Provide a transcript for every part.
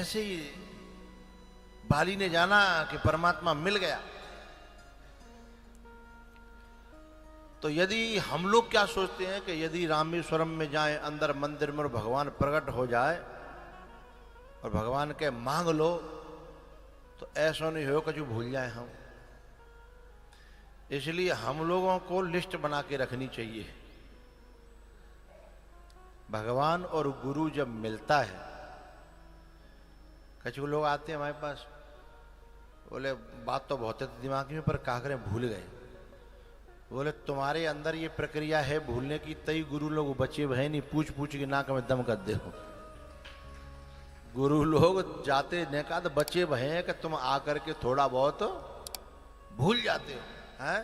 जैसे ही बाली ने जाना कि परमात्मा मिल गया, तो यदि हम लोग क्या सोचते हैं कि यदि रामेश्वरम में जाएं, अंदर मंदिर में भगवान प्रकट हो जाए और भगवान के मांग लो, तो ऐसा नहीं हो कि जो भूल जाए हम। इसलिए हम लोगों को लिस्ट बना के रखनी चाहिए। भगवान और गुरु जब मिलता है, कुछ लोग आते हैं हमारे पास, बोले बात तो बहुत है दिमाग में, पर क्या करें भूल गए। बोले तुम्हारे अंदर ये प्रक्रिया है भूलने की, तई गुरु लोग बचे है नहीं, पूछ पूछ के नाक में दम कर दे हो। गुरु लोग जाते ने कहा तो बचे भय हैं कि तुम आकर के थोड़ा बहुत भूल जाते हो, हैं?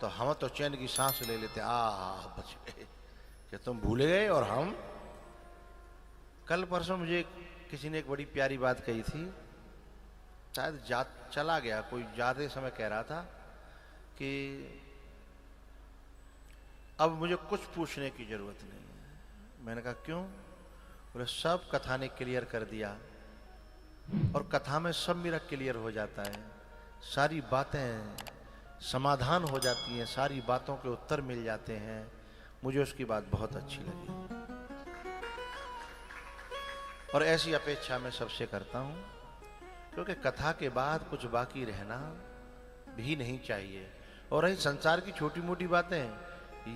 तो हम तो चैन की सांस ले लेते, बच गए कि तुम भूल गए और हम। कल परसों मुझे किसी ने एक बड़ी प्यारी बात कही थी, शायद चला गया कोई, ज्यादा समय कह रहा था कि अब मुझे कुछ पूछने की जरूरत नहीं है। मैंने कहा क्यों? बोले सब कथा ने क्लियर कर दिया, और कथा में सब मेरा क्लियर हो जाता है, सारी बातें समाधान हो जाती हैं, सारी बातों के उत्तर मिल जाते हैं। मुझे उसकी बात बहुत अच्छी लगी, और ऐसी अपेक्षा मैं सबसे करता हूं, क्योंकि कथा के बाद कुछ बाकी रहना भी नहीं चाहिए। और रही संसार की छोटी मोटी बातें,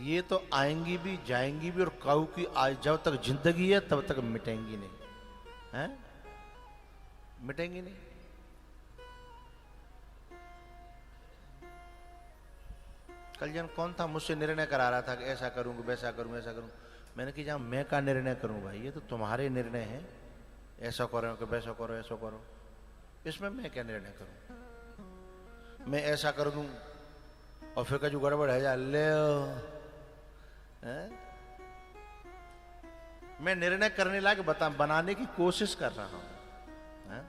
ये तो आएंगी भी जाएंगी भी, और काऊ की जब तक जिंदगी है तब तक मिटेंगी नहीं, हैं? मिटेंगी नहीं। कल जन कौन था मुझसे निर्णय करा रहा था कि ऐसा करूंगा, वैसा करूंगा, ऐसा करूंगा। मैंने कहा जहां मैं का निर्णय करूं भाई, ये तो तुम्हारे निर्णय हैं, ऐसा करो कि वैसा करो, ऐसा करो, इसमें मैं क्या निर्णय करूं? मैं ऐसा कर दूं और फिर का जो गड़बड़ है जा ले, मैं निर्णय करने लायक बनाने की कोशिश कर रहा हूं, है?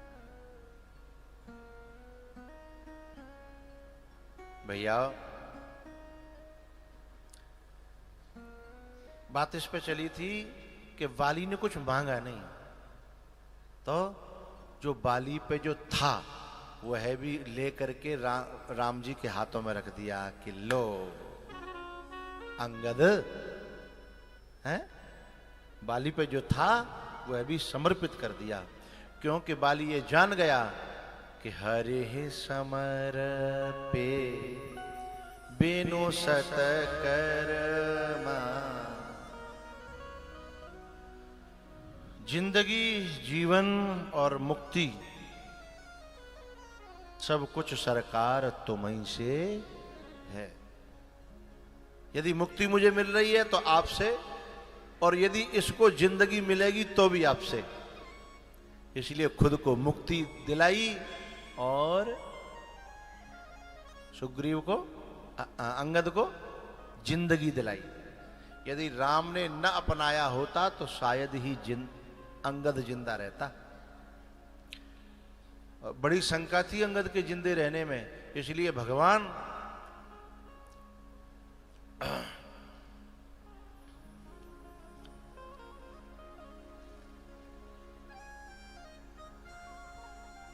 भैया बात इस पे चली थी कि वाली ने कुछ मांगा नहीं, तो जो बाली पे जो था वह भी ले करके राम जी के हाथों में रख दिया कि लो अंगद, है? बाली पे जो था वह भी समर्पित कर दिया, क्योंकि बाली ये जान गया कि हरे समर पे बेनो सत कर्मा, जिंदगी जीवन और मुक्ति सब कुछ सरकार तुम्हीं से है। यदि मुक्ति मुझे मिल रही है तो आपसे, और यदि इसको जिंदगी मिलेगी तो भी आपसे। इसलिए खुद को मुक्ति दिलाई और सुग्रीव को, अंगद को जिंदगी दिलाई। यदि राम ने न अपनाया होता तो शायद ही अंगद जिंदा रहता। बड़ी शंका थी अंगद के जिंदे रहने में, इसलिए भगवान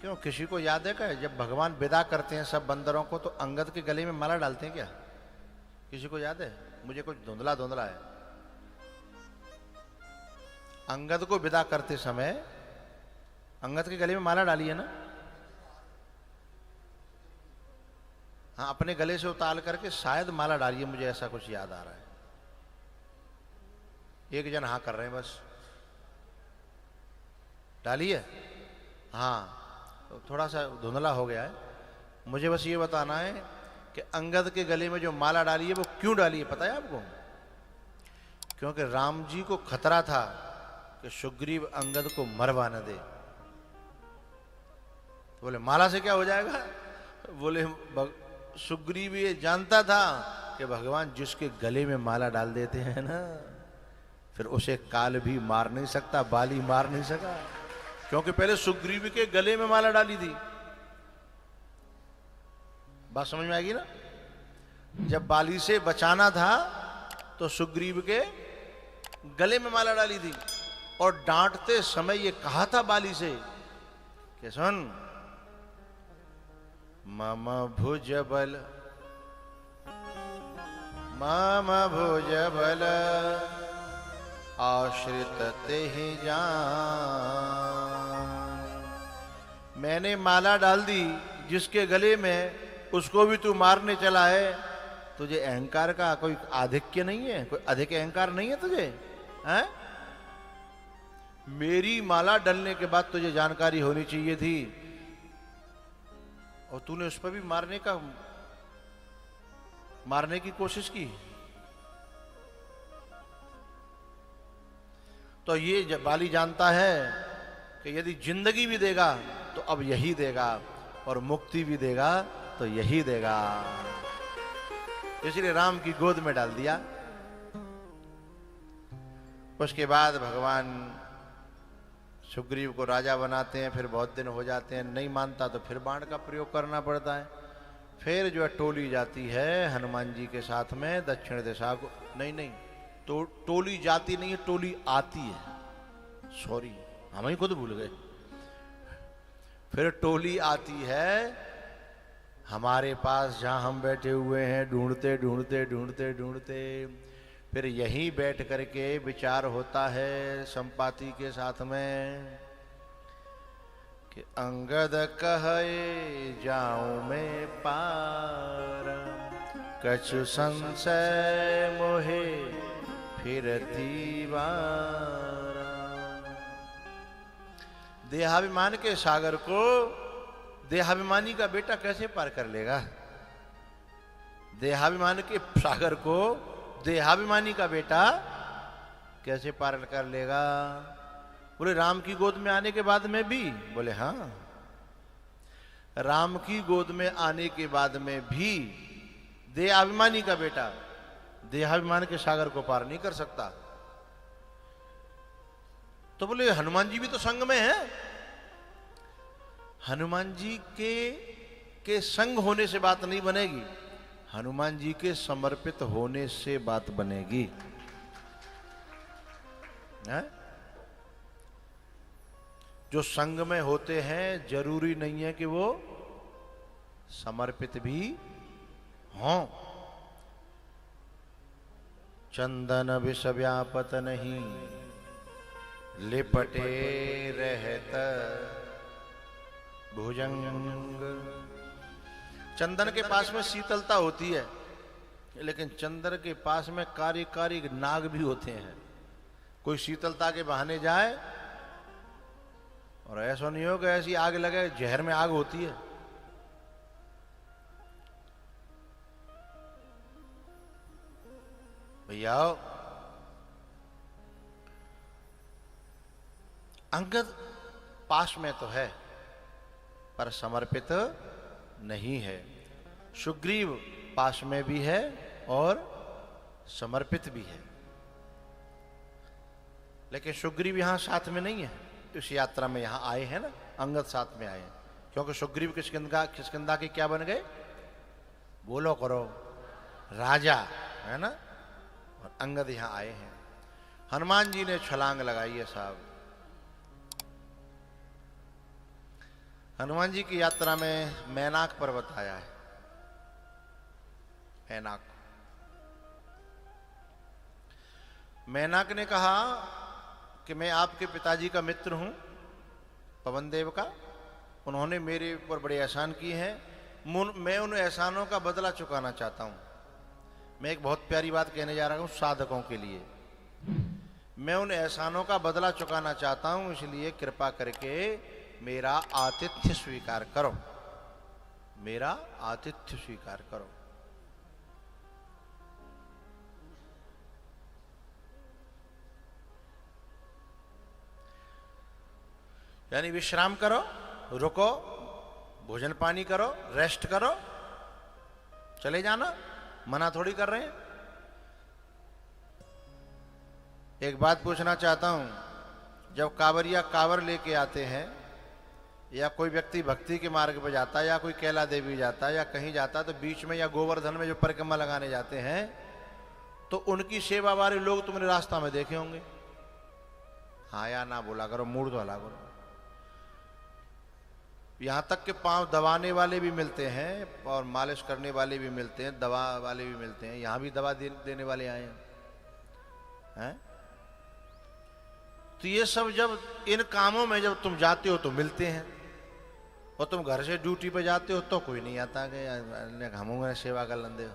क्यों, किसी को याद है क्या जब भगवान विदा करते हैं सब बंदरों को तो अंगद के गले में माला डालते हैं क्या? किसी को याद है? मुझे कुछ धुंधला धुंधला है। अंगद को विदा करते समय अंगद के गले में माला डाली है ना? हाँ, अपने गले से उतार करके शायद माला डाली है, मुझे ऐसा कुछ याद आ रहा है। एक जन हाँ कर रहे हैं, बस डाली है। हाँ, तो थोड़ा सा धुंधला हो गया है। मुझे बस ये बताना है कि अंगद के गले में जो माला डाली है वो क्यों डाली है, पता है आपको? क्योंकि राम जी को खतरा था कि सुग्रीव अंगद को मरवा न दे। बोले माला से क्या हो जाएगा? बोले सुग्रीव ये जानता था कि भगवान जिसके गले में माला डाल देते हैं ना, फिर उसे काल भी मार नहीं सकता, बाली मार नहीं सका, क्योंकि पहले सुग्रीव के गले में माला डाली थी। बात समझ में आएगी ना? जब बाली से बचाना था तो सुग्रीव के गले में माला डाली थी, और डांटते समय ये कहा था बाली से कि सुन, मम भुज बल आश्रित ते ही जान। मैंने माला डाल दी जिसके गले में, उसको भी तू मारने चला है। तुझे अहंकार का कोई आधिक्य नहीं है, कोई अधिक अहंकार नहीं है तुझे, हैं? मेरी माला डलने के बाद तुझे जानकारी होनी चाहिए थी, और तूने उस पर भी मारने की कोशिश की। तो ये बाली जानता है कि यदि जिंदगी भी देगा तो अब यही देगा, और मुक्ति भी देगा तो यही देगा। इसलिए राम की गोद में डाल दिया। उसके बाद भगवान सुग्रीव को राजा बनाते हैं। फिर बहुत दिन हो जाते हैं, नहीं मानता तो फिर बाण का प्रयोग करना पड़ता है। फिर जो है टोली जाती है हनुमान जी के साथ में दक्षिण दिशा को। नहीं, तो टोली जाती नहीं है, टोली आती है, सॉरी हम ही खुद भूल गए। फिर टोली आती है हमारे पास, जहां हम बैठे हुए हैं, ढूंढते ढूंढते ढूंढते ढूंढते फिर यहीं बैठ करके विचार होता है संपाति के साथ में कि अंगद कहे जाऊं मैं पार, कछु संशय मोहे फिरती बार। देहाभिमान के सागर को देहाभिमानी का बेटा कैसे पार कर लेगा? देहाभिमान के सागर को देहाभिमानी का बेटा कैसे पार कर लेगा? बोले राम की गोद में आने के बाद में भी? बोले हाँ, राम की गोद में आने के बाद में भी देहाभिमानी का बेटा देहाभिमान के सागर को पार नहीं कर सकता। तो बोले हनुमान जी भी तो संग में है। हनुमान जी के संग होने से बात नहीं बनेगी, हनुमान जी के समर्पित होने से बात बनेगी, है? जो संग में होते हैं जरूरी नहीं है कि वो समर्पित भी हों। चंदन विष व्यापत नहीं, लिपटे रहत भुजंग। चंदन के पास में शीतलता होती है, लेकिन चंदन के पास में कार्यकारी नाग भी होते हैं। कोई शीतलता के बहाने जाए और ऐसा नहीं हो कि ऐसी आग लगे, जहर में आग होती है। भैया अंगद पास में तो है पर समर्पित नहीं है, सुग्रीव पास में भी है और समर्पित भी है, लेकिन सुग्रीव यहां साथ में नहीं है। इस यात्रा में यहां आए हैं ना, अंगद साथ में आए हैं, क्योंकि सुग्रीव किष्किंधा के क्या बन गए? बोलो करो, राजा, है ना। और अंगद यहां आए हैं। हनुमान जी ने छलांग लगाई है साहब। हनुमान जी की यात्रा में मैनाक पर्वत आया है। मैनाक ने कहा कि मैं आपके पिताजी का मित्र हूं, पवन देव का। उन्होंने मेरे ऊपर बड़े एहसान किए हैं, मैं उन एहसानों का बदला चुकाना चाहता हूं। मैं एक बहुत प्यारी बात कहने जा रहा हूं साधकों के लिए। मैं उन एहसानों का बदला चुकाना चाहता हूं, इसलिए कृपा करके मेरा आतिथ्य स्वीकार करो, मेरा आतिथ्य स्वीकार करो। यानी विश्राम करो, रुको, भोजन पानी करो, रेस्ट करो, चले जाना, मना थोड़ी कर रहे हैं। एक बात पूछना चाहता हूं, जब कांवरिया कांवर लेके आते हैं, या कोई व्यक्ति भक्ति के मार्ग पर जाता है, या कोई कैला देवी जाता है, या कहीं जाता है, तो बीच में या गोवर्धन में जो परिक्रमा लगाने जाते हैं, तो उनकी सेवा वाले लोग तुमने रास्ता में देखे होंगे। हाँ या ना बोला करो, मूड तो हला करो। यहाँ तक के पांव दबाने वाले भी मिलते हैं और मालिश करने वाले भी मिलते हैं, दवा वाले भी मिलते हैं। यहाँ भी दवा देने वाले आए हैं। तो ये सब जब इन कामों में जब तुम जाते हो तो मिलते हैं, और तुम घर से ड्यूटी पे जाते हो तो कोई नहीं आता कि हम सेवा कर लेंदे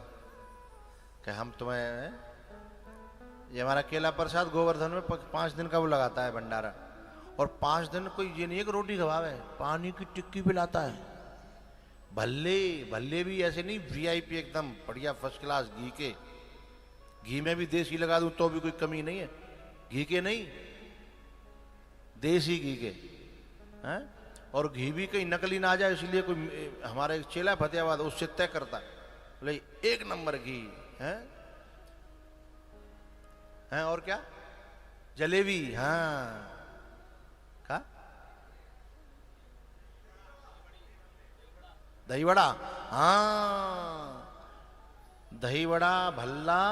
कि हम तुम्हें। ये हमारा केला प्रसाद गोवर्धन में 5 दिन का वो लगाता है भंडारा, और 5 दिन कोई ये नहीं है कि रोटी खवावे, पानी की टिक्की पिलाता है। भल्ले भल्ले भी ऐसे नहीं, वीआईपी एकदम बढ़िया फर्स्ट क्लास घी के, घी में भी देसी लगा दूं तो भी कोई कमी नहीं है, घी के नहीं, देसी घी के हैं। और घी भी कहीं नकली ना आ जाए, इसलिए कोई हमारा एक चेला फतेहाबाद उससे तय करता है, बोले 1 नंबर घी है। और क्या, जलेबी, हाँ का दही वड़ा, हाँ दही वड़ा, भल्ला,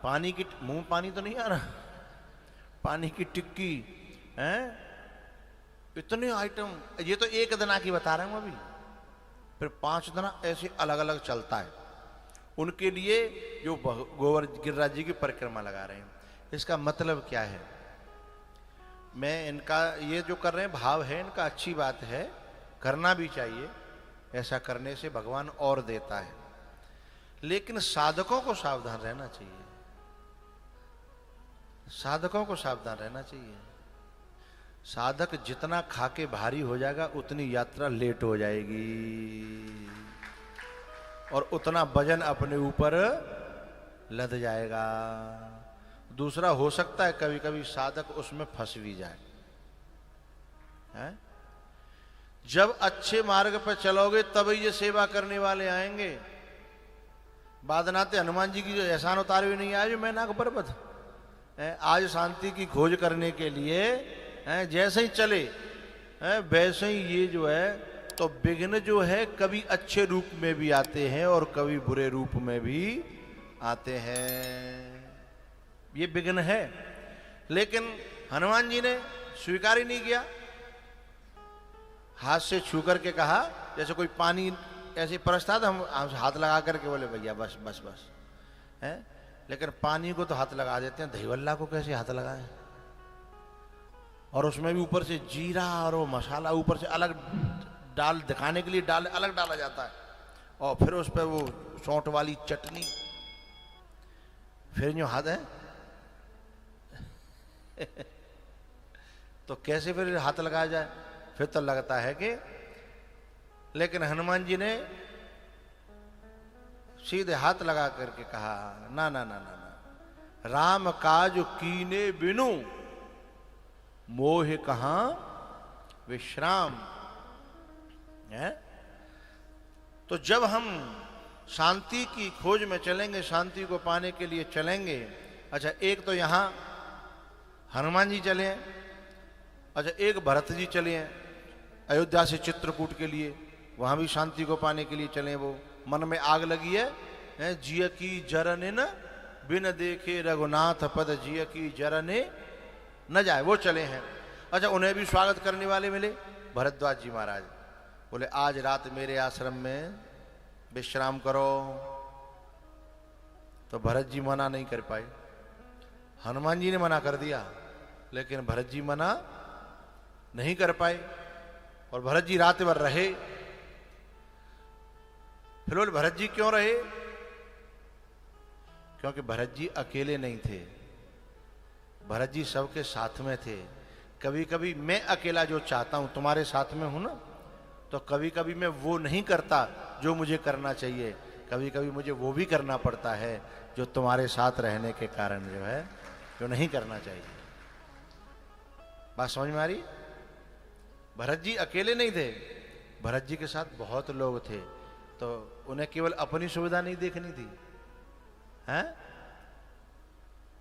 पानी की, मुंह पानी तो नहीं आ रहा, पानी की टिक्की हैं, इतने आइटम। ये तो 1 दिना की बता रहे हूं अभी, फिर 5 दिना ऐसे अलग अलग चलता है उनके लिए जो गोवर गिरिराज जी की परिक्रमा लगा रहे हैं। इसका मतलब क्या है, मैं इनका ये जो कर रहे हैं भाव है इनका, अच्छी बात है, करना भी चाहिए, ऐसा करने से भगवान और देता है। लेकिन साधकों को सावधान रहना चाहिए, साधकों को सावधान रहना चाहिए। साधक जितना खाके भारी हो जाएगा उतनी यात्रा लेट हो जाएगी, और उतना वजन अपने ऊपर लद जाएगा। दूसरा, हो सकता है कभी कभी साधक उसमें फंस भी जाए। है? जब अच्छे मार्ग पर चलोगे तभी ये सेवा करने वाले आएंगे। बादनाते हनुमान जी की जो एहसान उतारे हुए नहीं आए जो मैं ना पर्वत, आज शांति की खोज करने के लिए जैसे ही चले वैसे ही ये जो है, तो विघ्न जो है कभी अच्छे रूप में भी आते हैं और कभी बुरे रूप में भी आते हैं, ये विघ्न है। लेकिन हनुमान जी ने स्वीकार ही नहीं किया, हाथ से छू करके कहा, जैसे कोई पानी ऐसे परसता था, हम हाथ लगा करके बोले भैया बस बस बस है। लेकिन पानी को तो हाथ लगा देते हैं, दहीवल्ला को कैसे हाथ लगाए, और उसमें भी ऊपर से जीरा और वो मसाला ऊपर से अलग डाल दिखाने के लिए अलग डाला जाता है, और फिर उस पर वो सौंठ वाली चटनी, फिर जो हाथ है तो कैसे फिर हाथ लगाया जाए, फिर तो लगता है कि। लेकिन हनुमान जी ने सीधे हाथ लगा करके कहा, ना ना ना ना ना, राम काज कीने बिनु मोह कहां विश्राम है। तो जब हम शांति की खोज में चलेंगे, शांति को पाने के लिए चलेंगे। अच्छा, एक तो यहां हनुमान जी चले हैं, अच्छा एक भरत जी चले हैं अयोध्या से चित्रकूट के लिए, वहां भी शांति को पाने के लिए चले। वो मन में आग लगी है, जिय की जरने न बिन देखे रघुनाथ पद, जिय की जरने न जाए, वो चले हैं। अच्छा, उन्हें भी स्वागत करने वाले मिले भरद्वाज जी महाराज, बोले आज रात मेरे आश्रम में विश्राम करो। तो भरत जी मना नहीं कर पाए, हनुमान जी ने मना कर दिया, लेकिन भरत जी मना नहीं कर पाए, और भरत जी रात भर रहे। फिर बोले भरत जी क्यों रहे, क्योंकि भरत जी अकेले नहीं थे, भरत जी सबके साथ में थे। कभी कभी मैं अकेला जो चाहता हूं तुम्हारे साथ में हूं ना, तो कभी कभी मैं वो नहीं करता जो मुझे करना चाहिए, कभी कभी मुझे वो भी करना पड़ता है जो तुम्हारे साथ रहने के कारण जो है जो नहीं करना चाहिए। बात समझ में आ रही? भरत जी अकेले नहीं थे, भरत जी के साथ बहुत लोग थे, तो उन्हें केवल अपनी सुविधा नहीं देखनी थी, हैं?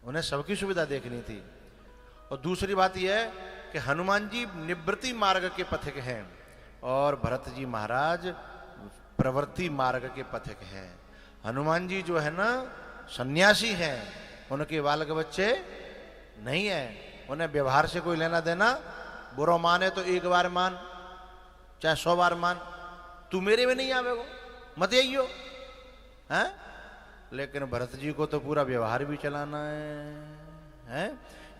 उन्हें सबकी सुविधा देखनी थी। और दूसरी बात यह है कि हनुमान जी निवृत्ति मार्ग के पथिक हैं और भरत जी महाराज प्रवृत्ति मार्ग के पथिक हैं। हनुमान जी जो है ना सन्यासी हैं, उनके बालक बच्चे नहीं हैं, उन्हें व्यवहार से कोई लेना देना, बुरा माने तो एक बार मान, चाहे 100 बार मान, तू मेरे में नहीं आवेगो, मत आइयो, हैं? लेकिन भरत जी को तो पूरा व्यवहार भी चलाना है?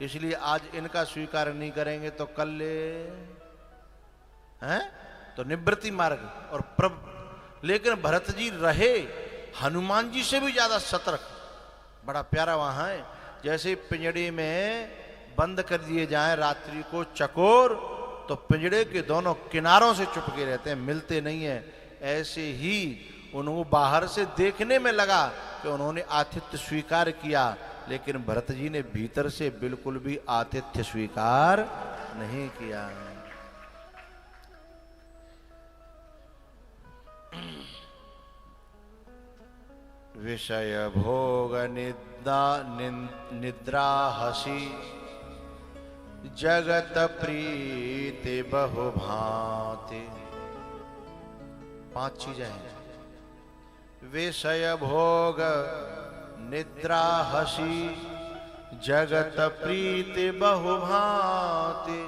इसलिए आज इनका स्वीकार नहीं करेंगे तो कल ले, हैं? तो निवृत्ति मार्ग और लेकिन भरत जी रहे हनुमान जी से भी ज्यादा सतर्क। बड़ा प्यारा वहां है, जैसे पिंजड़े में बंद कर दिए जाए रात्रि को चकोर, तो पिंजड़े के दोनों किनारों से चुपके रहते हैं, मिलते नहीं है। ऐसे ही उनको बाहर से देखने में लगा कि उन्होंने आतिथ्य स्वीकार किया, लेकिन भरत जी ने भीतर से बिल्कुल भी आतिथ्य स्वीकार नहीं किया। विषय भोग निद्रा हसी जगत प्रीति बहु भांति। 5 चीजें हैं, विषय भोग निद्रा हसी जगत प्रीति बहु भांति।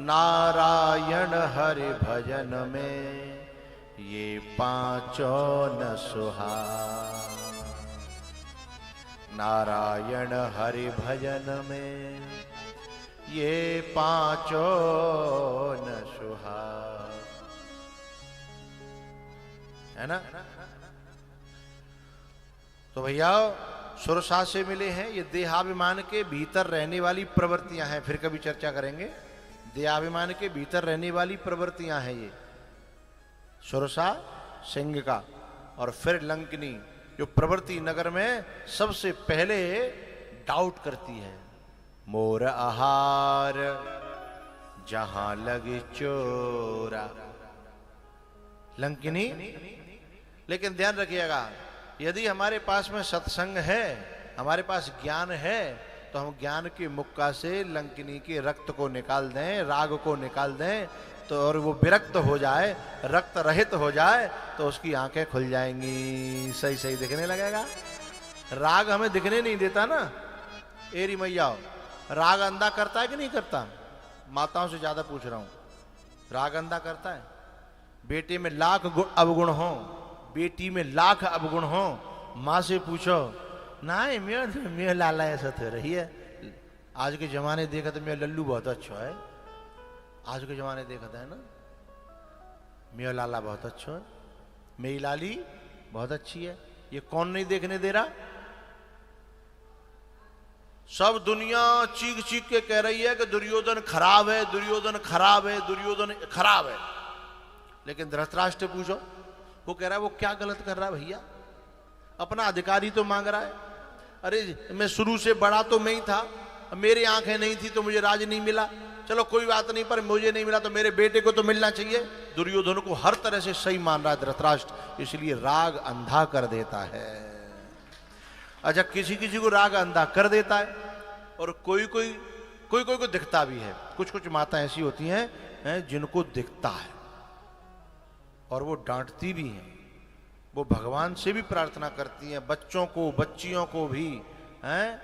नारायण हरि भजन में ये 5 न सुहा। नारायण हरि भजन में ये 5 न सुहा, है ना? तो भैया सुरसा से मिले हैं, ये देहाभिमान के भीतर रहने वाली प्रवृत्तियां हैं, फिर कभी चर्चा करेंगे। देहाभिमान के भीतर रहने वाली प्रवृत्तियां हैं ये सुरसा सिंह का, और फिर लंकिनी जो प्रवृत्ति नगर में सबसे पहले डाउट करती है। मोर आहार जहां लगे चोरा, लंकिनी। लेकिन ध्यान रखिएगा, यदि हमारे पास में सत्संग है, हमारे पास ज्ञान है, तो हम ज्ञान की मुक्का से लंकिनी के रक्त को निकाल दें, राग को निकाल दें, तो और वो विरक्त हो जाए, रक्त रहित हो जाए, तो उसकी आंखें खुल जाएंगी, सही सही दिखने लगेगा। राग हमें दिखने नहीं देता ना। एरी मैया, राग अंधा करता है कि नहीं करता? माताओं से ज्यादा पूछ रहा हूं, राग अंधा करता है? बेटे में लाख अवगुण हो, बेटी में लाख अवगुण हो, माँ से पूछो ना, मैं लाला ऐसा तो रही है। आज के जमाने देखा तो मेरा लल्लू बहुत अच्छा है, आज के जमाने देखा था, है ना? मेरा लाला बहुत अच्छा है, मेरी लाली बहुत अच्छी है। ये कौन नहीं देखने दे रहा? सब दुनिया चीख चीख के कह रही है कि दुर्योधन खराब है, दुर्योधन खराब है, दुर्योधन खराब है। लेकिन धृतराष्ट्र पूछो, वो कह रहा है वो क्या गलत कर रहा है भैया? अपना अधिकारी तो मांग रहा है। अरे मैं शुरू से बड़ा तो मैं ही था, मेरी आंखें नहीं थी तो मुझे राज नहीं मिला, चलो कोई बात नहीं, पर मुझे नहीं मिला तो मेरे बेटे को तो मिलना चाहिए। दुर्योधन को हर तरह से सही मान रहा है धृतराष्ट्र, इसलिए राग अंधा कर देता है। अच्छा, किसी किसी को राग अंधा कर देता है, और कोई कोई को दिखता भी है। कुछ कुछ माता ऐसी होती हैं जिनको दिखता है और वो डांटती भी हैं, वो भगवान से भी प्रार्थना करती हैं, बच्चों को बच्चियों को भी, हैं,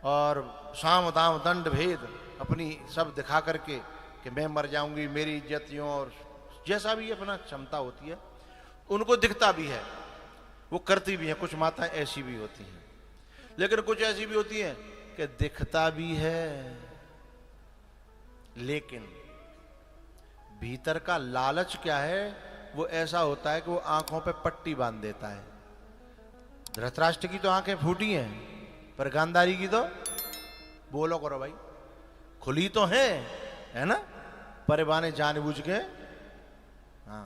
और साम दाम दंड भेद अपनी सब दिखा करके कि मैं मर जाऊंगी, मेरी इज्जत यूं, और जैसा भी अपना क्षमता होती है उनको दिखता भी है, वो करती भी हैं। कुछ माताएं ऐसी भी होती हैं, लेकिन कुछ ऐसी भी होती हैं कि दिखता भी है, लेकिन भीतर का लालच क्या है, वो ऐसा होता है कि वो आंखों पे पट्टी बांध देता है। धृतराष्ट्र की तो आंखें फूटी हैं, पर गांधारी की तो, बोलो करो भाई, खुली तो है ना, पर बाने जानबूझ के, हाँ।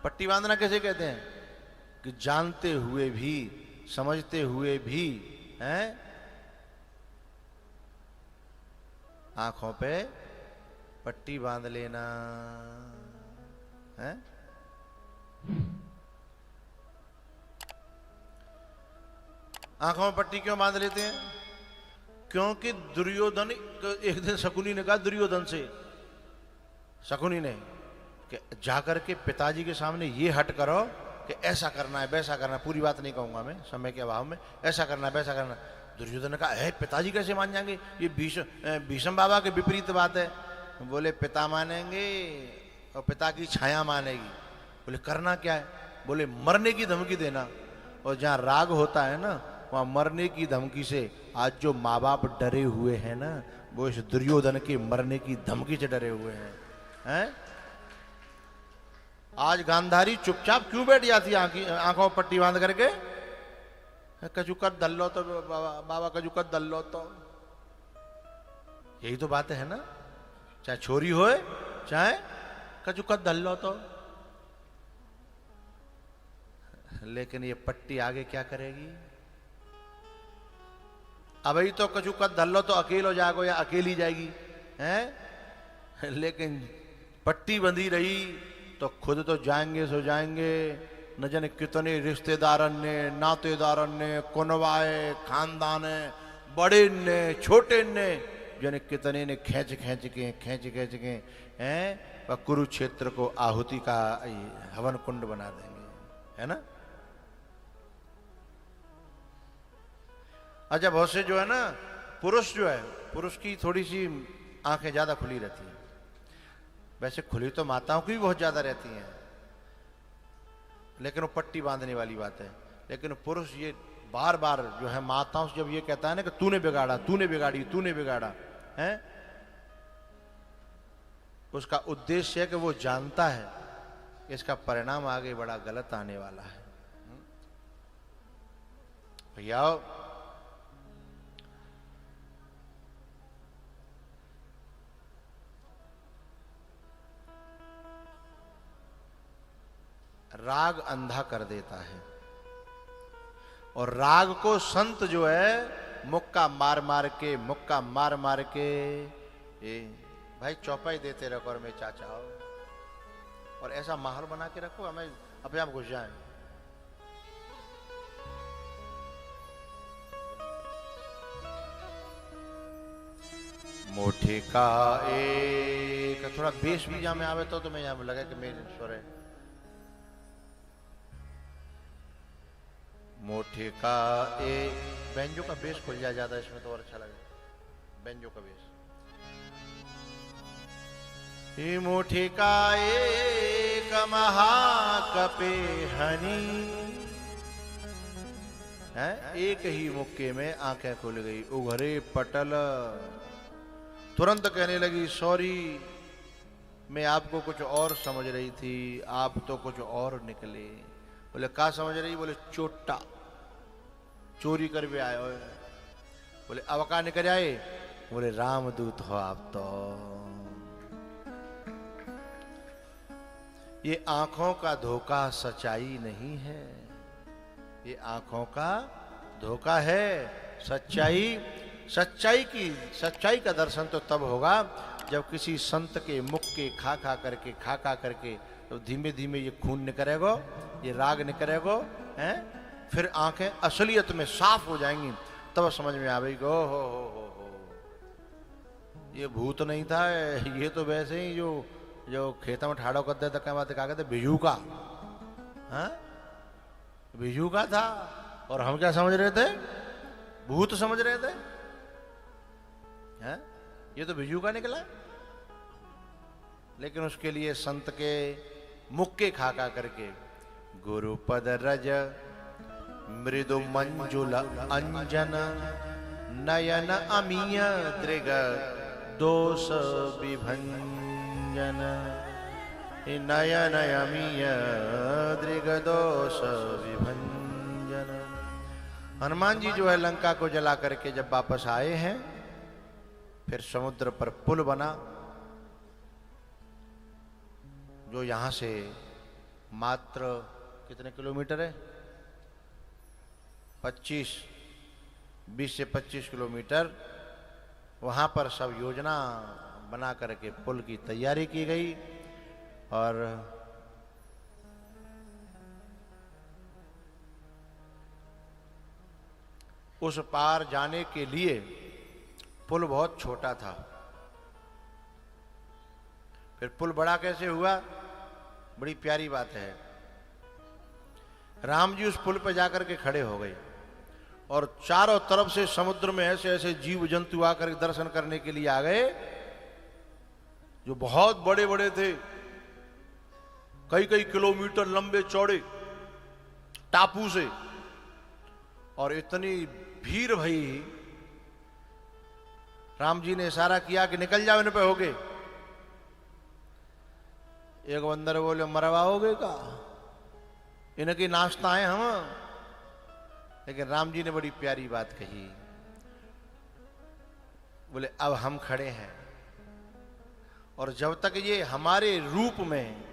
पट्टी बांधना कैसे कहते हैं? कि जानते हुए भी, समझते हुए भी, हैं, आंखों पे पट्टी बांध लेना है। आंखों में पट्टी क्यों बांध लेते हैं? क्योंकि दुर्योधन, एक दिन शकुनी ने कहा दुर्योधन से, शकुनी ने कि जाकर के पिताजी के सामने ये हट करो कि ऐसा करना है, वैसा करना है, पूरी बात नहीं कहूंगा मैं समय के अभाव में, ऐसा करना है, वैसा करना है। दुर्योधन ने कहा है पिताजी कैसे मान जाएंगे, ये भीष्म बाबा के विपरीत बात है। बोले पिता मानेंगे और पिता की छाया मानेगी। बोले करना क्या है? बोले मरने की धमकी देना। और जहां राग होता है ना, वहां मरने की धमकी से आज जो माँ बाप डरे हुए हैं ना, वो इस दुर्योधन के मरने की धमकी से डरे हुए हैं? आज गांधारी चुपचाप क्यों बैठ जाती है आंखों पट्टी बांध करके? कचुकत दल्लो तो बाबा कचुकत दल्लो तो, यही तो बात है ना। चाहे छोरी होए चाहे कचुकत दल्लो तो। लेकिन ये पट्टी आगे क्या करेगी? अभी तो कचुकत दल्लो तो अकेलो जागो या अकेली जाएगी, हैं? लेकिन पट्टी बंधी रही तो खुद तो जाएंगे सो जाएंगे। न जाने कितने रिश्तेदारन ने, नातेदारन ने, कुनवाए खानदान है, बड़े ने छोटे ने, जाने कितने ने खींच खींच के हैं, वह कुरुक्षेत्र को आहुति का हवन कुंड बना देंगे, है ना। अच्छा, बहुत से जो है ना पुरुष जो है, पुरुष की थोड़ी सी आंखें ज्यादा खुली रहती हैं। वैसे खुली तो माताओं की भी बहुत ज्यादा रहती हैं, लेकिन वो पट्टी बांधने वाली बात है। लेकिन पुरुष ये बार बार जो है माताओं से जब ये कहता है ना कि तूने बिगाड़ा, तूने बिगाड़ी, तूने बिगाड़ा, है, उसका उद्देश्य है कि वो जानता है इसका परिणाम आगे बड़ा गलत आने वाला है। भैया राग अंधा कर देता है, और राग को संत जो है मुक्का मार मार के ये भाई चौपाई देते रखो और मैं चाचा हो, और ऐसा माहौल बना के रखो हमें अपने आप घुस जाए। मोठे का एक थोड़ा बेस भी जहां में आवे तो मैं यहां लगा कि मेरे स्वर है। मोठे का एक बेंजो का बेस खुल जाए ज्यादा, इसमें तो और अच्छा लगेगा बेंजो का बेस। मोठे का एक महाकपे हनी है, एक ही मुक्के में आंखें खुल गई, उघरे पटल। तुरंत कहने लगी सॉरी, मैं आपको कुछ और समझ रही थी, आप तो कुछ और निकले। बोले क्या समझ रही? बोले चोटा, चोरी कर भी आए हो। बोले अब का निकल आए? बोले रामदूत हो आप तो। ये आंखों का धोखा सच्चाई नहीं है, ये आंखों का धोखा है। सच्चाई का दर्शन तो तब होगा जब किसी संत के मुख के खा खा करके तो धीमे धीमे ये खून निकलेगा, ये राग निकलेगा, हैं? फिर आंखें असलियत में साफ हो जाएंगी, तब समझ में आवेगी हो ये भूत नहीं था, ये तो वैसे ही जो खेतों में ठाड़ो करते थे, क्या कहते बिजू का, हाँ? बिजू का था, और हम क्या समझ रहे थे? भूत समझ रहे थे, हैं? ये तो बिजू का निकला। लेकिन उसके लिए संत के मुक्के खा करके गुरुपद रज मृदु मंजुल अंजन नयन अमीय दृग दोष विभंजन, नयन अमीय दृग दोष विभंजन। हनुमान जी जो है लंका को जला करके जब वापस आए हैं, फिर समुद्र पर पुल बना, जो यहां से मात्र कितने किलोमीटर है? 20 से 25 किलोमीटर। वहां पर सब योजना बना करके पुल की तैयारी की गई, और उस पार जाने के लिए पुल बहुत छोटा था। फिर पुल बड़ा कैसे हुआ? बड़ी प्यारी बात है। राम जी उस पुल पर जाकर के खड़े हो गए, और चारों तरफ से समुद्र में ऐसे ऐसे जीव जंतु आकर दर्शन करने के लिए आ गए, जो बहुत बड़े बड़े थे, कई कई किलोमीटर लंबे चौड़े टापू से, और इतनी भीड़ भई। राम जी ने इशारा किया कि निकल जाओ इन पे होगे। एक बंदर बोले मरवाओगे का, इनकी नाश्ता है हम। लेकिन राम जी ने बड़ी प्यारी बात कही, बोले अब हम खड़े हैं, और जब तक ये हमारे रूप में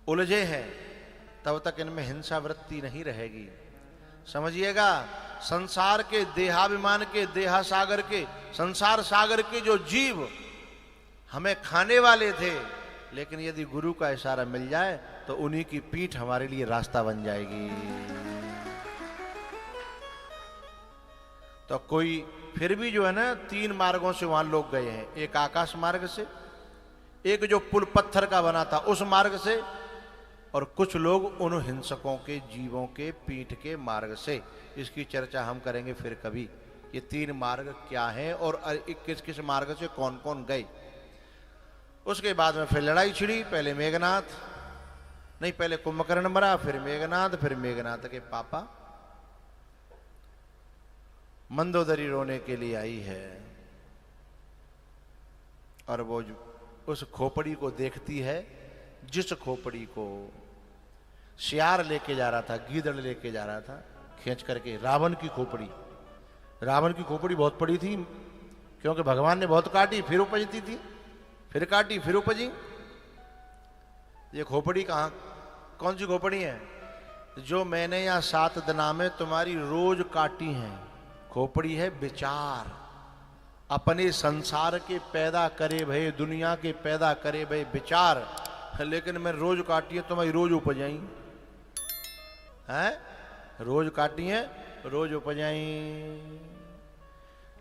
उलझे हैं तब तक इनमें हिंसा वृत्ति नहीं रहेगी। समझिएगा, संसार के देहाभिमान के, देहा सागर के, संसार सागर के जो जीव हमें खाने वाले थे, लेकिन यदि गुरु का इशारा मिल जाए तो उन्हीं की पीठ हमारे लिए रास्ता बन जाएगी। तो कोई फिर भी जो है ना, 3 मार्गों से वहां लोग गए हैं। एक आकाश मार्ग से, एक जो पुल पत्थर का बना था उस मार्ग से, और कुछ लोग उन हिंसकों के, जीवों के पीठ के मार्ग से। इसकी चर्चा हम करेंगे फिर कभी, ये 3 मार्ग क्या हैं और किस किस मार्ग से कौन कौन गए। उसके बाद में फिर लड़ाई छिड़ी। पहले मेघनाथ, नहीं पहले कुंभकर्ण मरा, फिर मेघनाथ, फिर मेघनाथ के पापा मंदोदरी रोने के लिए आई है, और वो उस खोपड़ी को देखती है, जिस खोपड़ी को सियार लेके जा रहा था, गीदड़ लेके जा रहा था खींच करके, रावण की खोपड़ी। रावण की खोपड़ी बहुत बड़ी थी, क्योंकि भगवान ने बहुत काटी, फिर उपजती थी, फिर काटी, फिर उपजी। ये खोपड़ी कहाँ, कौन सी खोपड़ी है? जो मैंने यहाँ 7 दिना में तुम्हारी रोज काटी हैं। खोपड़ी है विचार, अपने संसार के पैदा करे भय, दुनिया के पैदा करे भय विचार। लेकिन मैं रोज काटी है, तुम्हारी रोज उपज आई है, रोज काटी है, रोज उपज आई।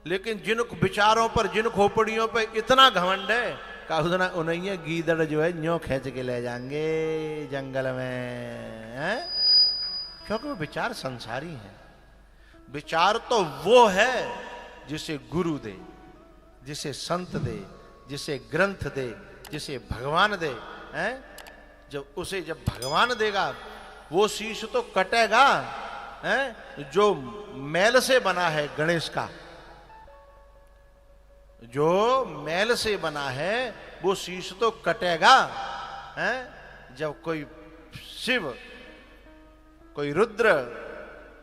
लेकिन जिन विचारों पर, जिन खोपड़ियों पर इतना घमंड है, कहा उन्हें गीदड़ जो है न्यों खींच के ले जाएंगे जंगल में, है? क्योंकि वो विचार संसारी है। विचार तो वो है जिसे गुरु दे, जिसे संत दे, जिसे ग्रंथ दे, जिसे भगवान दे, हैं? जब उसे जब भगवान देगा वो शीश तो कटेगा, हैं? जो मैल से बना है गणेश का, जो मैल से बना है वो शीश तो कटेगा, हैं? जब कोई शिव, कोई रुद्र,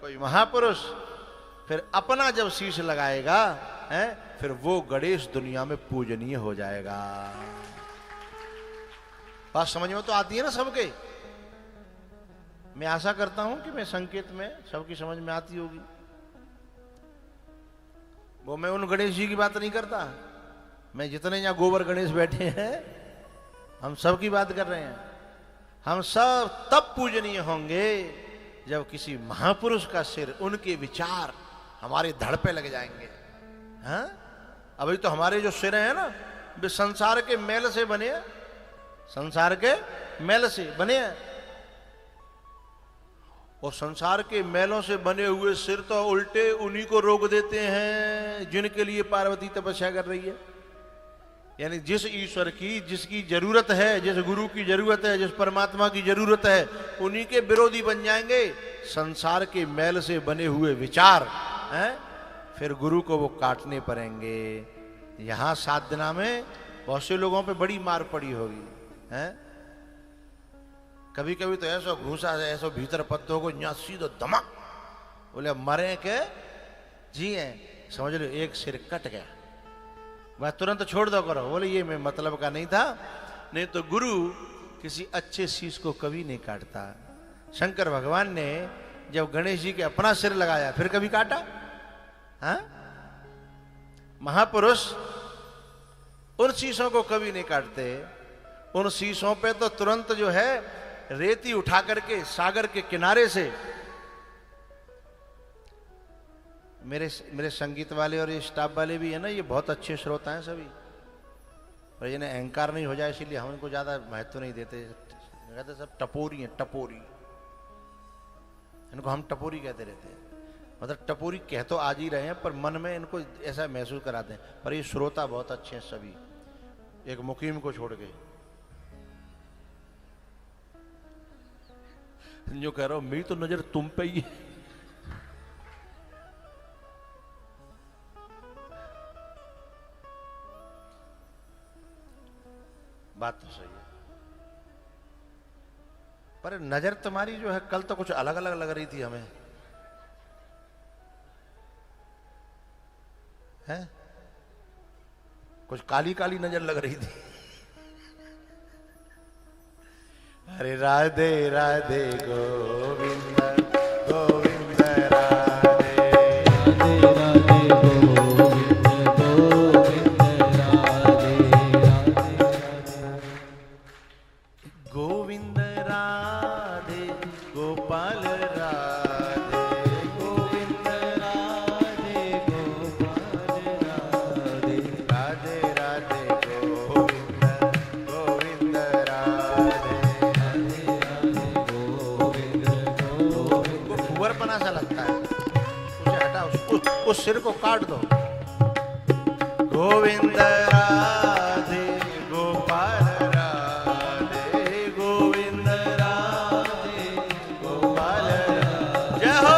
कोई महापुरुष फिर अपना जब शीश लगाएगा, हैं? फिर वो गणेश दुनिया में पूजनीय हो जाएगा। बात समझ में तो आती है ना सबके? मैं आशा करता हूं कि मैं संकेत में सबकी समझ में आती होगी। वो मैं उन गणेश जी की बात नहीं करता, मैं जितने यहाँ गोबर गणेश बैठे हैं हम सब की बात कर रहे हैं। हम सब तब पूजनीय होंगे जब किसी महापुरुष का सिर, उनके विचार हमारे धड़ पे लग जाएंगे। हाँ, अभी तो हमारे जो सिर हैं ना, वे संसार के मैल से बने हैं, संसार के मैल से बने हैं। और संसार के मैलों से बने हुए सिर तो उल्टे उन्हीं को रोक देते हैं जिनके लिए पार्वती तपस्या कर रही है। यानी जिस ईश्वर की, जिसकी जरूरत है, जिस गुरु की जरूरत है, जिस परमात्मा की जरूरत है, उन्हीं के विरोधी बन जाएंगे संसार के मैल से बने हुए विचार, हैं? फिर गुरु को वो काटने पड़ेंगे। यहां 7 दिना में बहुत से लोगों पे बड़ी मार पड़ी होगी, हैं? कभी कभी तो ऐसा घूसा, ऐसा भीतर पत्तों को यहाँ सीधो धमक, बोले मरे के जी हैं, समझ लो एक सिर कट गया, वह तुरंत छोड़ दो करो। बोले ये मैं मतलब का नहीं था। नहीं तो गुरु किसी अच्छे शीश को कभी नहीं काटता। शंकर भगवान ने जब गणेश जी के अपना सिर लगाया फिर कभी काटा? हाँ, महापुरुष उन शीशों को कभी नहीं काटते। उन शीशों पे तो तुरंत जो है रेती उठा करके सागर के किनारे से, मेरे संगीत वाले और ये स्टाफ वाले भी है ना, ये बहुत अच्छे श्रोता हैं सभी, पर इन्हें अहंकार नहीं हो जाए इसीलिए हम इनको ज्यादा महत्व नहीं देते। कहते सब टपोरी हैं, टपोरी, इनको हम टपोरी कहते रहते हैं। मतलब टपोरी कह तो आज ही रहे हैं पर मन में इनको ऐसा महसूस कराते हैं। पर ये श्रोता बहुत अच्छे हैं सभी, एक मुकीम को छोड़ के। जो कह रहा हूं मेरी तो नजर तुम पे ही है। बात तो सही है, पर नजर तुम्हारी जो है कल तो कुछ अलग अलग लग रही थी हमें, है कुछ काली काली नजर लग रही थी। अरे राधे राधे गोविंद गोविंद राधे राधे राधे गोविंद गोविंद राधे राधे गोविंद राधे गोपाल राधे गोविंद राधे गोपाल राधे राधे राधे गोविंद गोविंद राधे कुंवरपना सा लगता है, उसे हटा, उस सिर को काट दो। गोविंद राधे गोपाल राधे गोविंद राधे गोपाल जय हो।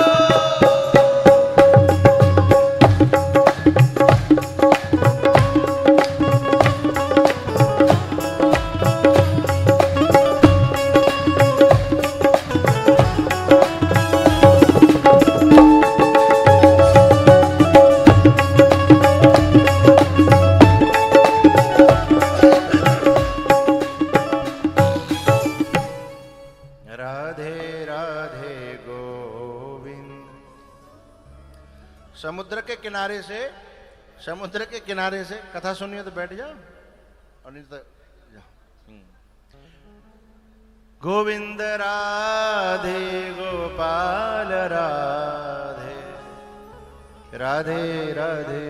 राधे राधे गोविंद। समुद्र के किनारे से कथा सुनिए तो बैठ जाओ और नहीं तो जाओ। गोविंद राधे गोपाल राधे राधे राधे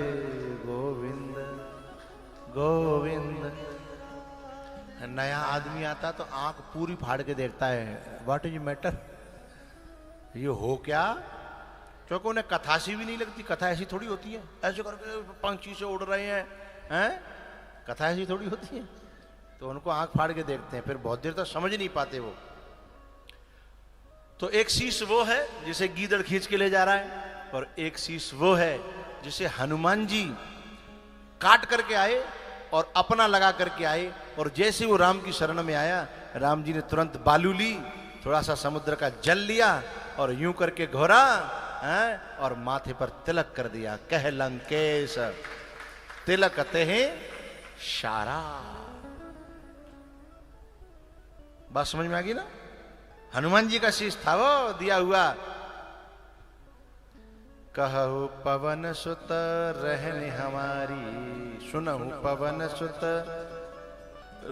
गोविंद गोविंद। नया आदमी आता तो आंख पूरी फाड़ के देखता है, व्हाट इज मैटर, ये हो क्या, क्योंकि उन्हें कथा सी भी नहीं लगती। कथा ऐसी थोड़ी होती है ऐसे करके पंछी से उड़ रहे हैं, कथा ऐसी थोड़ी होती है। तो उनको आंख फाड़ के देखते हैं, फिर बहुत देर तक समझ नहीं पाते वो। तो एक शीश वो है जिसे गीदड़ खींच के ले जा रहा है, और एक शीश वो है जिसे हनुमान जी काट करके आए और अपना लगा करके आए। और जैसे वो राम की शरण में आया, राम जी ने तुरंत बालू ली, थोड़ा सा समुद्र का जल लिया और यूं करके घोरा और माथे पर तिलक कर दिया। कह लंकेश तिलक ते शारा। बात समझ में आ गई ना? हनुमान जी का शीश था वो दिया हुआ। कहु पवन सुत रहने हमारी, सुनहु पवन सुत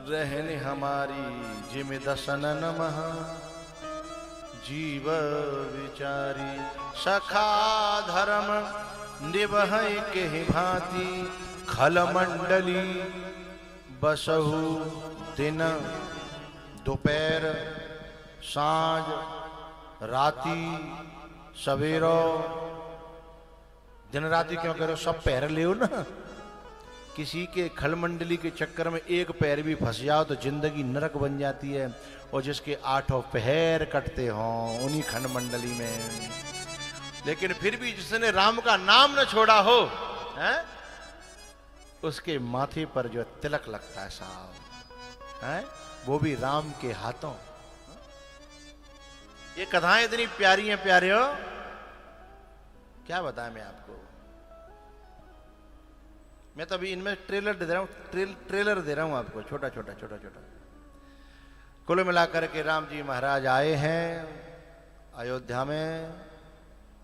रहने हमारी, जिम दसनन महा जीव विचारी। सखा धर्म निबहै के भांति, खल मंडली बसहु दिन दोपहर सांझ राती सवेरो। दिन राती क्यों कह रहे हो, सब पैर ले ना। किसी के खलमंडली के चक्कर में एक पैर भी फंस जाओ तो जिंदगी नरक बन जाती है। और जिसके 8 पैर कटते हों उन्हीं खंडमंडली में, लेकिन फिर भी जिसने राम का नाम न छोड़ा हो, उसके माथे पर जो तिलक लगता है साहब, वो भी राम के हाथों। ये कथाएं इतनी प्यारी हैं प्यारे हो, क्या बताएं मैं आपको। मैं तो अभी इनमें ट्रेलर दे रहा हूं, ट्रेलर दे रहा हूं आपको, छोटा छोटा छोटा छोटा। कुल मिलाकर के राम जी महाराज आए हैं अयोध्या में,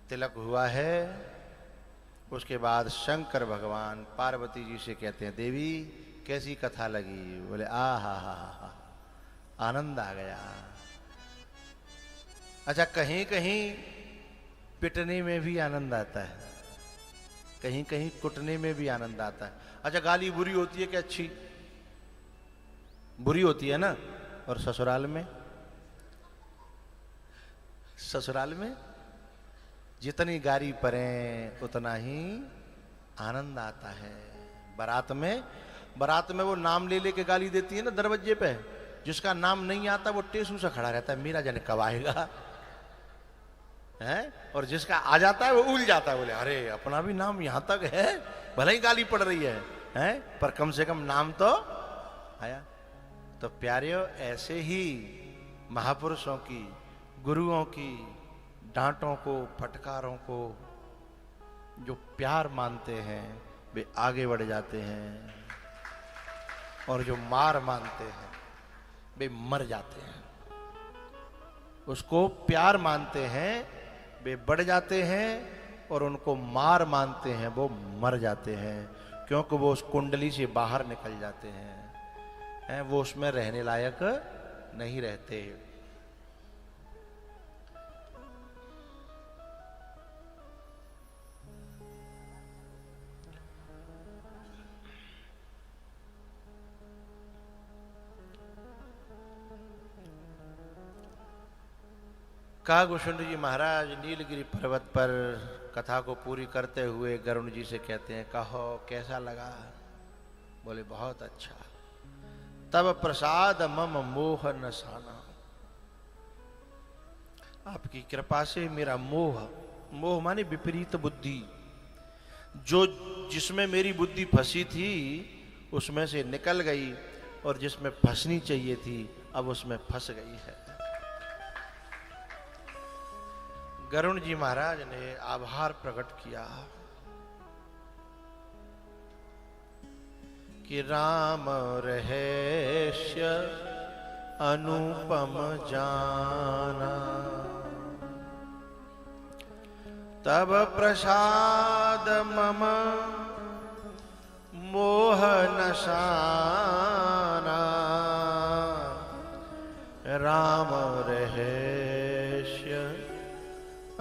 तिलक हुआ है। उसके बाद शंकर भगवान पार्वती जी से कहते हैं, देवी कैसी कथा लगी? बोले आ हा आनंद आ गया। अच्छा, कहीं कहीं पिटने में भी आनंद आता है, कहीं कहीं कुटने में भी आनंद आता है। अच्छा, गाली बुरी होती है कि अच्छी? बुरी होती है ना। और ससुराल में, ससुराल में जितनी गाली परे उतना ही आनंद आता है। बारात में वो नाम ले लेके गाली देती है ना दरवाजे पे, जिसका नाम नहीं आता वो टेसू से खड़ा रहता है, मेरा जाने कब आएगा। है, और जिसका आ जाता है वो उल जाता है, बोले अरे अपना भी नाम यहां तक है, भले ही गाली पड़ रही है, पर कम से कम नाम तो आया। तो प्यारियों, ऐसे ही महापुरुषों की, गुरुओं की डांटों को, फटकारों को जो प्यार मानते हैं वे आगे बढ़ जाते हैं, और जो मार मानते हैं वे मर जाते हैं। उसको प्यार मानते हैं वे बढ़ जाते हैं, और उनको मार मानते हैं वो मर जाते हैं, क्योंकि वो उस कुंडली से बाहर निकल जाते हैं, वो उसमें रहने लायक नहीं रहते। कहा गोस्वामी जी महाराज नीलगिरी पर्वत पर कथा को पूरी करते हुए गरुण जी से कहते हैं, कहो कैसा लगा? बोले बहुत अच्छा। तब प्रसाद मम मोह नसाना, आपकी कृपा से मेरा मोह, मोह माने विपरीत बुद्धि, जो जिसमें मेरी बुद्धि फंसी थी उसमें से निकल गई, और जिसमें फंसनी चाहिए थी अब उसमें फंस गई है। गरुण जी महाराज ने आभार प्रकट किया कि राम रहस्य अनुपम जाना, तब प्रसाद मम मोह नशाना, राम रहस्य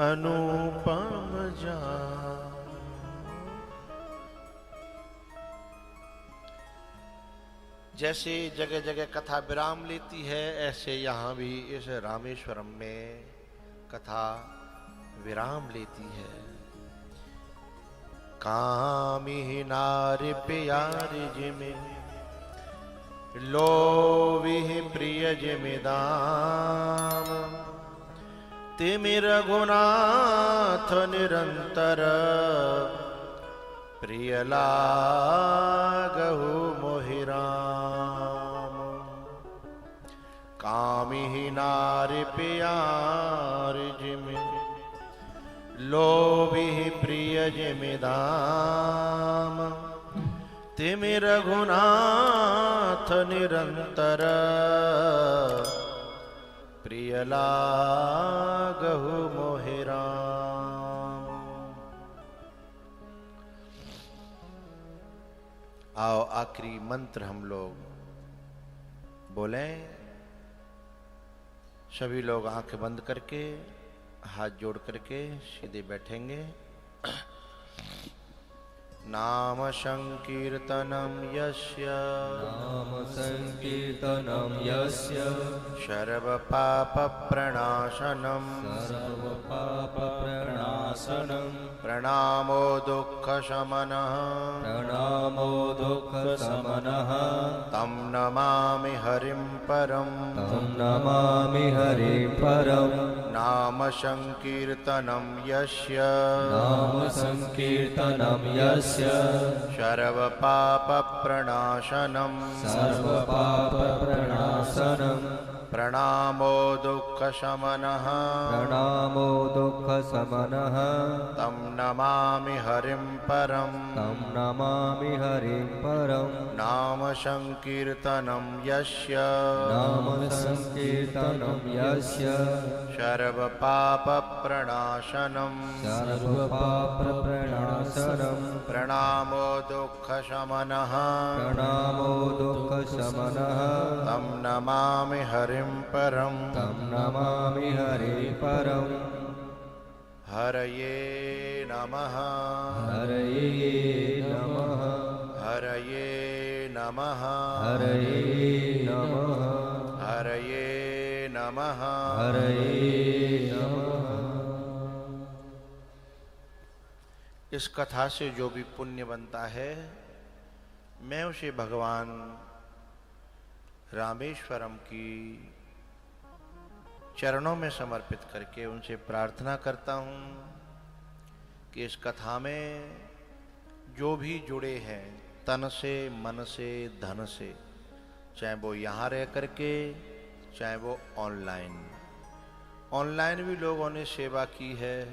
अनुपम जान। जैसे जगह जगह कथा विराम लेती है, ऐसे यहाँ भी इस रामेश्वरम में कथा विराम लेती है। कामी नारी प्यारी जिमे लोभी प्रिय जिमिदाम, तिमि रघुनाथ निरंतर प्रिय लागहु मोहि राम। कामी नारी प्यारी जिमे लोभी प्रिय जिमिदाम, तिमि रघुनाथ निरंतर प्रिय लागहु मोहि राम। आओ आखिरी मंत्र हम लोग बोलें। सभी लोग आंखें बंद करके हाथ जोड़ करके सीधे बैठेंगे। नाम संकीर्तनम यस्य, नाम संकीर्तनम यस्य, सर्व पाप प्रणाशनम, सर्व पाप प्रणाशनम, प्रणामो दुःख शमनः, प्रणामो दुःख शमनः, तं नमामि हरिं परं, तं नमामि हरिं परं। नाम संकीर्तनम यस्य, नाम संकीर्तनम यस्य, सर्व पाप प्रणाशनम, सर्व पाप प्रणाशनम, प्रणामो दुःख शमनः, प्रणामो दुःख शमनः, तं नमामि हरिं परं, तं नमामि हरिं परं। नाम संकीर्तनम यस्य, नाम संकीर्तनम यस्य, सर्व पाप प्रणाशनम, सर्व पाप प्रणाशनम, प्रणामो दुःख शमनः, प्रणामो दुःख शमनः, तं नमामि हरिं परं, तं नमामि हरिं परं। हरये नमः, हरये नमः, हरये नमः, हरये नमः, हरये नमः, हरये नमः। इस कथा से जो भी पुण्य बनता है मैं उसे भगवान रामेश्वरम की चरणों में समर्पित करके उनसे प्रार्थना करता हूँ कि इस कथा में जो भी जुड़े हैं तन से, मन से, धन से, चाहे वो यहाँ रह करके, चाहे वो ऑनलाइन भी लोगों ने सेवा की है।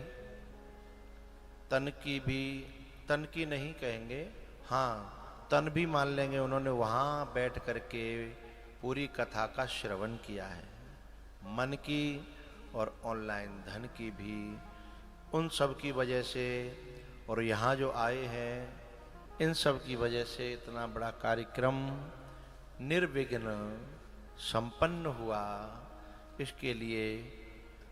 तन की भी, तन की नहीं कहेंगे, हाँ तन भी मान लेंगे, उन्होंने वहाँ बैठ करके पूरी कथा का श्रवण किया है। मन की और ऑनलाइन धन की भी, उन सब की वजह से और यहाँ जो आए हैं इन सब की वजह से इतना बड़ा कार्यक्रम निर्विघ्न संपन्न हुआ। इसके लिए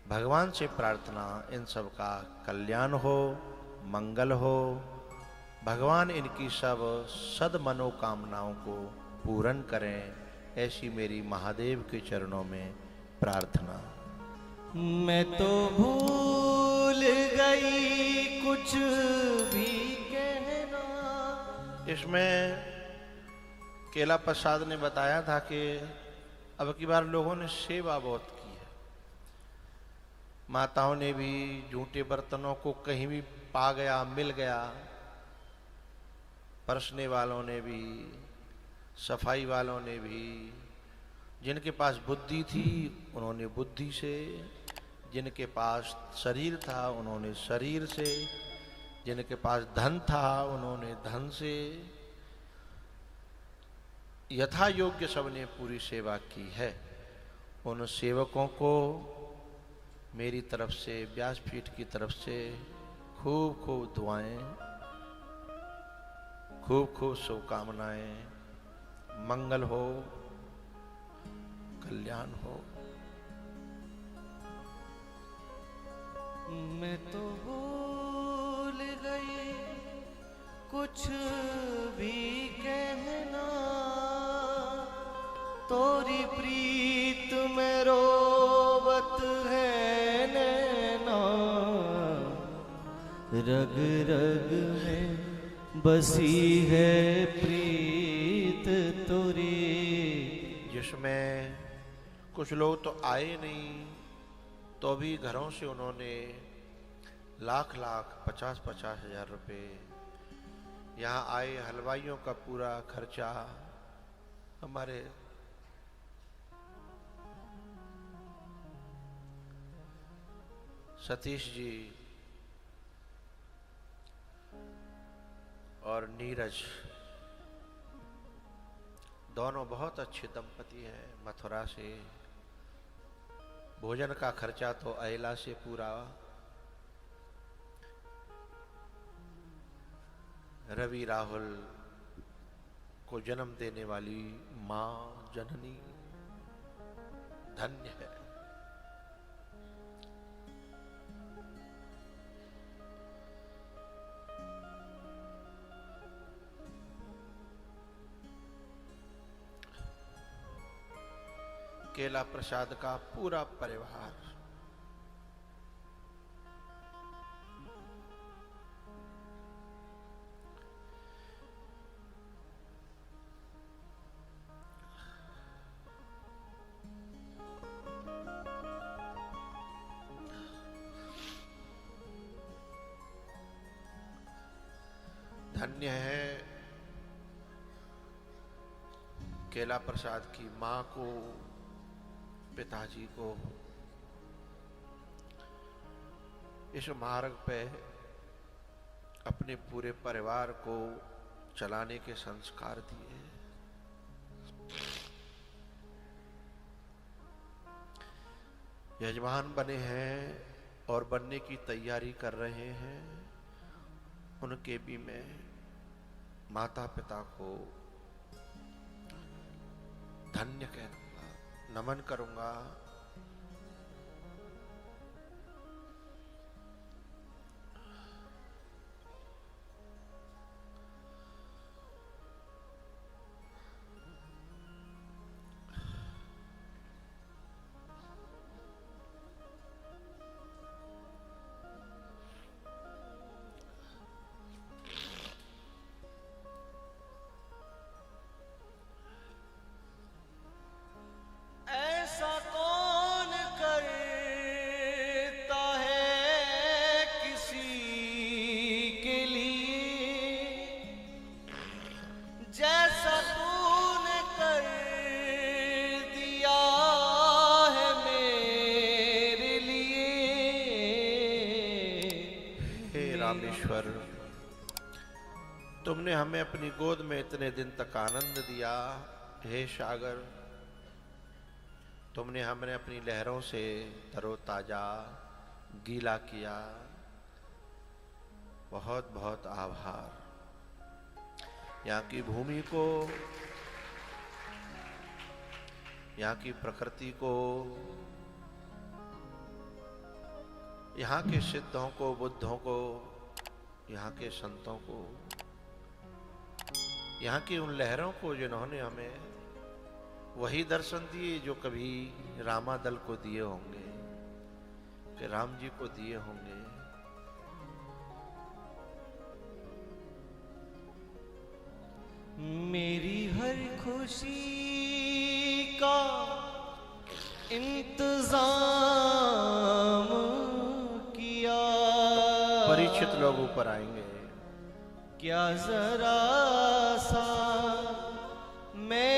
भगवान से प्रार्थना इन सब का कल्याण हो, मंगल हो। भगवान इनकी सब सद मनोकामनाओं को पूर्ण करें, ऐसी मेरी महादेव के चरणों में प्रार्थना। मैं तो भूल गई कुछ भी कहना। इसमें केला प्रसाद ने बताया था कि अब की बार लोगों ने सेवा बहुत की है। माताओं ने भी झूठे बर्तनों को कहीं भी पा गया, मिल गया, परसने वालों ने भी, सफाई वालों ने भी, जिनके पास बुद्धि थी उन्होंने बुद्धि से, जिनके पास शरीर था उन्होंने शरीर से, जिनके पास धन था उन्होंने धन से, यथा योग्य सबने पूरी सेवा की है। उन सेवकों को मेरी तरफ से, व्यासपीठ की तरफ से खूब खूब दुआएं, खूब खूब शुभकामनाएं, मंगल हो, कल्याण हो। मैं तो भूल गई कुछ भी कहना, तोरी प्रीत में रोवत है नैना, रग रग में बसी है प्रीत तोरी। जिसमें कुछ लोग तो आए नहीं तो भी घरों से उन्होंने लाख लाख 50-50 हजार रुपये, यहाँ आए हलवाइयों का पूरा खर्चा, हमारे सतीश जी और नीरज दोनों बहुत अच्छे दंपति हैं। मथुरा से भोजन का खर्चा तो अयला से पूरा, रवि राहुल को जन्म देने वाली मां जननी धन्य है। केला प्रसाद का पूरा परिवार धन्य है। केला प्रसाद की मां को, पिताजी को इस मार्ग पे अपने पूरे परिवार को चलाने के संस्कार दिए। यजमान बने हैं और बनने की तैयारी कर रहे हैं। उनके भी मैं माता पिता को धन्य कहूंगा, नमन करूंगा। ऐसा कौन रामेश्वर, तुमने हमें अपनी गोद में इतने दिन तक आनंद दिया। हे सागर, तुमने हमें अपनी लहरों से तरोताजा गीला किया। बहुत बहुत आभार। यहाँ की भूमि को, यहाँ की प्रकृति को, यहाँ के सिद्धों को, बुद्धों को, यहाँ के संतों को, यहाँ की उन लहरों को जिन्होंने हमें वही दर्शन दिए जो कभी रामादल को दिए होंगे, कि राम जी को दिए होंगे। मेरी हर खुशी का इंतजाम किया। परीक्षित लोग ऊपर आएंगे। क्या जरा सा मैं